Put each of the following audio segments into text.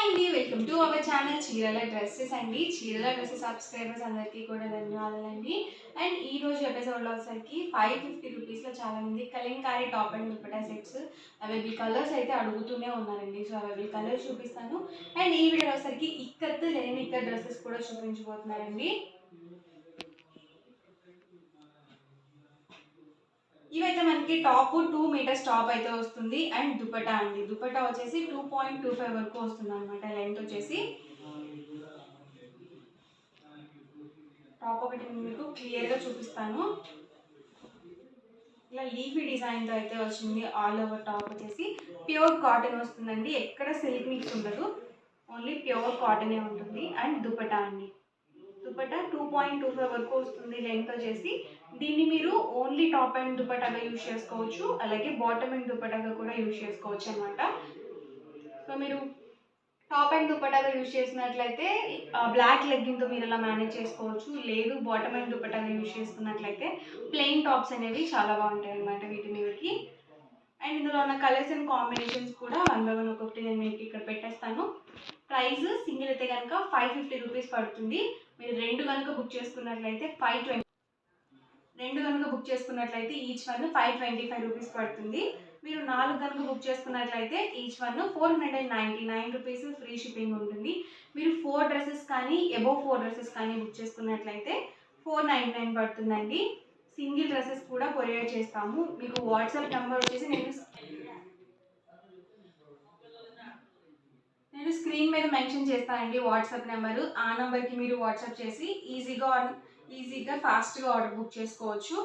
అండి, welcome to our channel చీరల dresses అండి. చీరల డ్రెస్సెస్ సబ్స్క్రైబర్స్ అందరికీ కూడా ధన్యవాదాలండి. అండ్ ఈ రోజు ఎపిసోడ్లో వచ్చేసరికి 550 రూపీస్లో చాలామంది Kalamkari top and dupatta sets available colours అయితే అడుగుతూనే ఉన్నారండి. సో అవైలబుల్ కలర్స్ చూపిస్తాను. అండ్ ఈ వీడియోలో వచ్చేసరికి ఇక్కత్ లెనిన్ ఇక్కత్ డ్రెస్సెస్ కూడా చూపించబోతున్నారండి. ఇవైతే మనకి టాప్ 2 మీటర్స్ టాప్ అయితే వస్తుంది. అండ్ దుపట్టా అండి, దుపట్టా వచ్చేసి 2.25 వరకు వస్తుంది అనమాట. లెంత్ వచ్చేసి టాప్ ఒకటి మీకు క్లియర్గా చూపిస్తాను. ఇలా లీఫీ డిజైన్తో అయితే వచ్చింది. ఆల్ ఓవర్ టాప్ వచ్చేసి ప్యూర్ కాటన్ వస్తుందండి. ఎక్కడ సిల్క్ మిక్స్ ఉండదు, ఓన్లీ ప్యూర్ కాటనే ఉంటుంది. అండ్ దుపట్టా అండి, దుపట్టా 2.25 వరకు వస్తుంది లెంత్ వచ్చేసి. దీన్ని మీరు ఓన్లీ టాప్ అండ్ దుపట్టాగా యూజ్ చేసుకోవచ్చు, అలాగే బాటమ్ అండ్ దుపట్టాగా కూడా యూజ్ చేసుకోవచ్చు అనమాట. సో మీరు టాప్ అండ్ దుపట్టాగా యూజ్ చేసినట్లయితే బ్లాక్ లెగ్గింగ్తో మీరు ఇలా మేనేజ్ చేసుకోవచ్చు. లేదు బాటమ్ అండ్ దుపట్టాగా యూజ్ చేసుకున్నట్లయితే ప్లెయిన్ టాప్స్ అనేవి చాలా బాగుంటాయి అనమాట వీటి మీదకి. అండ్ ఇందులో ఉన్న కలర్స్ అండ్ కాంబినేషన్స్ కూడా 1 by 1 ఒక్కొక్కటి నేను మీకు ఇక్కడ పెట్టేస్తాను. ప్రైస్ సింగిల్ అయితే కనుక 550 రూపీస్ పడుతుంది. మీరు రెండు కనుక బుక్ చేసుకున్నట్లయితే 520, రెండు కనుక బుక్ చేసుకున్నట్లయితే ఈచ్ వన్ 525 రూపీస్ పడుతుంది. మీరు 4 కనుక బుక్ చేసుకున్నట్లయితే each one 499 rupees free shipping ఉంటుంది. మీరు 4 డ్రెస్సెస్ కానీ అబోవ్ 4 డ్రెస్సెస్ కానీ బుక్ చేసుకున్నట్లయితే 499 పడుతుందండి. సింగిల్ డ్రెస్సెస్ కూడా కొరియర్ చేస్తాము. మీకు వాట్సాప్ నెంబర్ వచ్చేసి నేను స్క్రీన్ మీద మెన్షన్ చేస్తానండి వాట్సాప్ నెంబరు. ఆ నెంబర్కి మీరు వాట్సాప్ చేసి ఈజీగా ఫాస్ట్గా ఆర్డర్ బుక్ చేసుకోవచ్చు.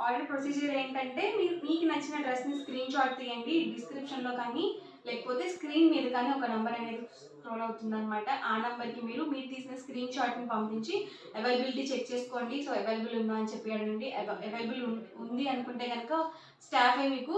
ఆర్డర్ ప్రొసీజర్ ఏంటంటే మీకు నచ్చిన డ్రెస్ని స్క్రీన్ షాట్ తీయండి. డిస్క్రిప్షన్లో కానీ లేకపోతే స్క్రీన్ మీద కానీ ఒక నెంబర్ అనేది స్క్రోల్ అవుతుందన్నమాట. ఆ నెంబర్కి మీరు తీసిన స్క్రీన్ షాట్ని పంపించి అవైలబిలిటీ చెక్ చేసుకోండి. సో అవైలబుల్ ఉందా అని చెప్పి అడగండి. అవైలబుల్ ఉంది అనుకుంటే కనుక స్టాఫే మీకు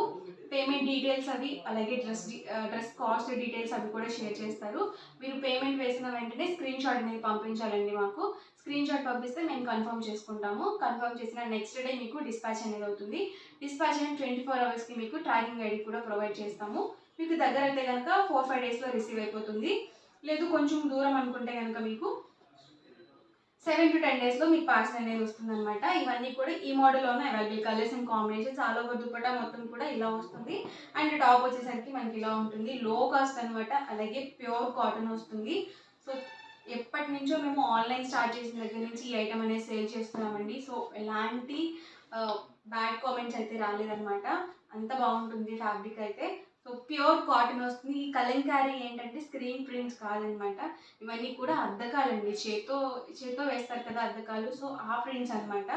పేమెంట్ డీటెయిల్స్ అవి అలాగే డ్రెస్ కాస్ట్ డీటెయిల్స్ అవి కూడా షేర్ చేస్తారు. మీరు పేమెంట్ వేసిన వెంటనే స్క్రీన్ షాట్ అనేది పంపించాలండి మాకు. స్క్రీన్ షాట్ పంపిస్తే మేము కన్ఫర్మ్ చేసుకుంటాము. కన్ఫర్మ్ చేసిన నెక్స్ట్ డే మీకు డిస్పాచ్ అనేది అవుతుంది. డిస్పాచ్ అయిన 24 అవర్స్కి మీకు ట్రాకింగ్ ఐడి కూడా ప్రొవైడ్ చేస్తాము. మీకు దగ్గర అయితే కనుక 4-5 డేస్లో రిసీవ్ అయిపోతుంది. లేదు కొంచెం దూరం అనుకుంటే కనుక మీకు 7 to 10 డేస్లో మీకు పార్సల్ అనేది వస్తుంది అనమాట. ఇవన్నీ కూడా ఈ మోడల్లోనే available colours and combinations. All over dupatta మొత్తం కూడా ఇలా వస్తుంది. అండ్ టాప్ వచ్చేసరికి మనకి ఇలా ఉంటుంది. లో కాస్ట్ అనమాట, అలాగే ప్యూర్ కాటన్ వస్తుంది. సో ఎప్పటి నుంచో మేము ఆన్లైన్ స్టార్ట్ చేసిన దగ్గర నుంచి ఈ ఐటమ్ అనేది సేల్ చేస్తున్నామండి. సో ఎలాంటి బ్యాడ్ కామెంట్స్ అయితే రాలేదన్నమాట. అంత బాగుంటుంది ఫ్యాబ్రిక్ అయితే. సో ప్యూర్ కాటన్ వస్తుంది. ఈ కలంకారీ ఏంటంటే స్క్రీన్ ప్రింట్స్ కాదనమాట, ఇవన్నీ కూడా అద్దకాలండి. చేత్తో వేస్తారు కదా అద్దకాలు, సో ఆ ప్రింట్స్ అనమాట.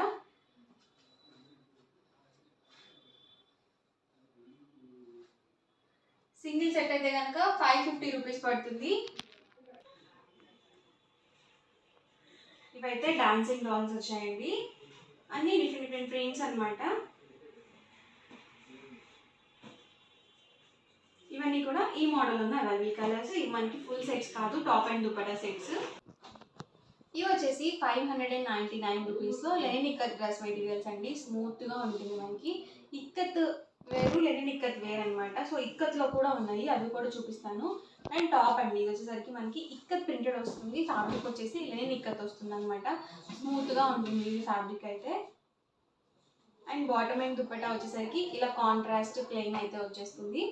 సింగిల్ సెట్ అయితే కనుక 550 రూపీస్ పడుతుంది. ఇవైతే డాన్సింగ్ డాల్స్ వచ్చాయండి, అన్ని డిఫరెంట్ ప్రింట్స్ అనమాట. ఇవన్నీ కూడా ఈ మోడల్ ఉన్న అవైలబుల్ కలర్స్. ఇవి మనకి ఫుల్ సెట్స్ కాదు, టాప్ అండ్ దుపట్టా సెట్స్. ఇవి వచ్చేసి 599 రూపీస్లో లెనిన్ ఇక్కత్ డ్రెస్ మెటీరియల్స్ అండి. స్మూత్గా ఉంటుంది మనకి. ఇక్కత్ వేరు, లెనిన్ ఇక్కత్ వేరు అనమాట. సో ఇక్కత్లో కూడా ఉన్నాయి, అవి కూడా చూపిస్తాను. అండ్ టాప్ అండి, ఇది వచ్చేసరికి మనకి ఇక్కత్ ప్రింటెడ్ వస్తుంది. ఫ్యాబ్రిక్ వచ్చేసి లెనిన్ ఇక్కత్ వస్తుంది అనమాట. స్మూత్గా ఉంటుంది ఇది ఫ్యాబ్రిక్ అయితే. అండ్ బాటమ్ అండ్ దుపట్టా వచ్చేసరికి ఇలా కాంట్రాస్ట్ ప్లెయిన్ అయితే వచ్చేస్తుంది.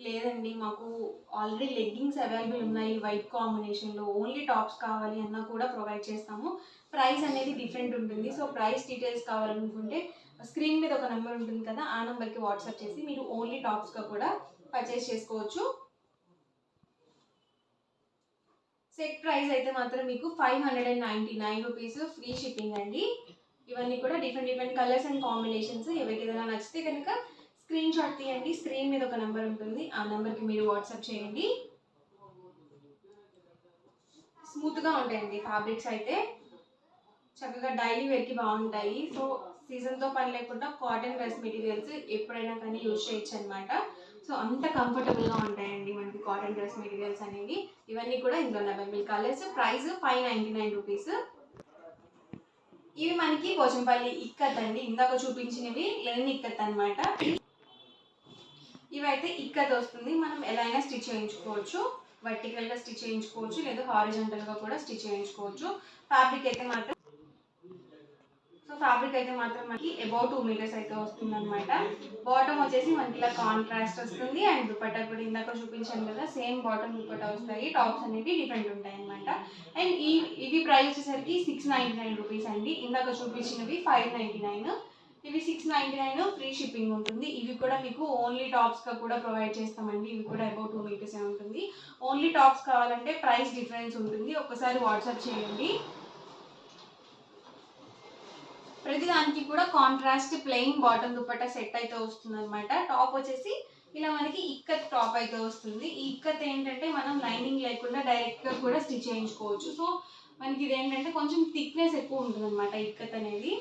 లేదండి మాకు ఆల్రెడీ లెగ్గింగ్స్ అవైలబుల్ ఉన్నాయి వైట్ కాంబినేషన్లో, ఓన్లీ టాప్స్ కావాలి అన్నా కూడా ప్రొవైడ్ చేస్తాము. ప్రైస్ అనేది డిఫరెంట్ ఉంటుంది. సో ప్రైస్ డీటెయిల్స్ కావాలనుకుంటే స్క్రీన్ మీద ఒక నెంబర్ ఉంటుంది కదా, ఆ నెంబర్కి వాట్సాప్ చేసి మీరు ఓన్లీ టాప్స్గా కూడా పర్చేస్ చేసుకోవచ్చు. సెట్ ప్రైస్ అయితే మాత్రం మీకు 599 రూపీస్ ఫ్రీ షిప్పింగ్ అండి. ఇవన్నీ కూడా డిఫరెంట్ కలర్స్ అండ్ కాంబినేషన్స్. ఎవరికి ఏదైనా నచ్చితే కనుక స్క్రీన్ షాట్ తీయండి. స్క్రీన్ మీద ఒక నెంబర్ ఉంటుంది, ఆ నెంబర్కి మీరు వాట్సాప్ చేయండి. స్మూత్గా ఉంటాయండి ఫ్యాబ్రిక్స్ అయితే, చక్కగా డైలీ వేర్కి బాగుంటాయి. సో సీజన్తో పని లేకుండా కాటన్ డ్రెస్ మెటీరియల్స్ ఎప్పుడైనా కానీ యూజ్ చేయొచ్చు అనమాట. సో అంత కంఫర్టబుల్గా ఉంటాయండి మనకి కాటన్ డ్రెస్ మెటీరియల్స్ అనేవి. ఇవన్నీ కూడా ఇందులో అవైలబుల్ కలర్స్. Price 599 rupees. ఇవి మనకి పోచంపల్లి ఇక్కత్ అండి. ఇందాక చూపించినవి లెనిన్ ఇక్కత్ అనమాట. ఇవైతే ఇక్కత్ వస్తుంది. మనం ఎలా అయినా స్టిచ్ చేయించుకోవచ్చు. వర్టికల్గా స్టిచ్ చేయించుకోవచ్చు, లేదా హారిజాంటల్గా కూడా స్టిచ్ చేయించుకోవచ్చు. ఫ్యాబ్రిక్ అయితే మాత్రం మనకి అబౌట్ 2 మీటర్స్ అయితే వస్తుంది అనమాట. బాటమ్ వచ్చేసి మనకి ఇలా కాంట్రాస్ట్ వస్తుంది. అండ్ దుపట్టా కూడా ఇందాక చూపించాను కదా, సేమ్ బాటమ్ దుపట్టా వస్తాయి. టాప్స్ అనేవి డిఫరెంట్ ఉంటాయి అనమాట. అండ్ ఇవి ప్రైస్ వచ్చేసరికి 699 రూపీస్ అండి. ఇందాక చూపించినవి 599, ఇవి 699. ఫ్రీ షిప్పింగ్ ఉంటుంది. ఇవి కూడా మీకు ఓన్లీ టాప్స్గా కూడా ప్రొవైడ్ చేస్తామండి. ఇవి కూడా అబౌట్ 2 మీటర్స్ ఉంటుంది. ఓన్లీ టాప్స్ కావాలంటే ప్రైస్ డిఫరెన్స్ ఉంటుంది, ఒకసారి వాట్సాప్ చేయండి. ప్రతి దానికి కూడా contrast plain bottom dupatta set అయితే వస్తుంది అనమాట. టాప్ వచ్చేసి ఇలా మనకి ఇక్కత్ టాప్ అయితే వస్తుంది. ఈ ఇక్కత్ ఏంటంటే మనం లైనింగ్ లేకుండా డైరెక్ట్గా కూడా స్టిచ్ చేయించుకోవచ్చు. సో మనకి ఇది ఏంటంటే కొంచెం థిక్నెస్ ఎక్కువ ఉంటుంది అనమాట ఇక్కత్ అనేది.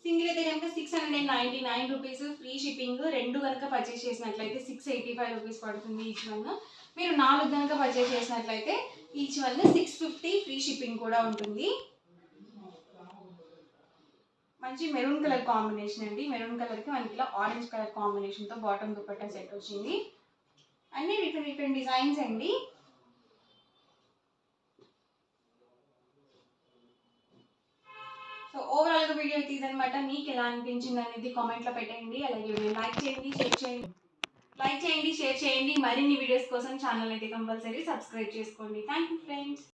సింగిల్ అయితే కనుక 699 రూపీస్ ఫ్రీ షిప్పింగ్. రెండు కనుక పర్చేస్ చేసినట్లయితే 685 రూపీస్ పడుతుంది ఈచ్ వన్. మీరు 4 కనుక పర్చేస్ చేసినట్లయితే ఈచ్ వన్ 650 ఫ్రీ షిప్పింగ్ కూడా ఉంటుంది. మంచి మెరూన్ కలర్ కాంబినేషన్ అండి. మెరూన్ కలర్కి మనకి ఇలా ఆరెంజ్ కలర్ కాంబినేషన్తో బాటమ్ దుపట్టా సెట్ వచ్చింది. అన్ని డిఫరెంట్ డిజైన్స్ అండి. సో ఓవరాల్గా వీడియో అయితే ఇదనమాట. మీకు ఎలా అనిపించింది అనేది కామెంట్లో పెట్టండి. అలాగే లైక్ చేయండి, షేర్ చేయండి. మరిన్ని వీడియోస్ కోసం ఛానల్ అయితే కంపల్సరీ సబ్స్క్రైబ్ చేసుకోండి. Thank you friends.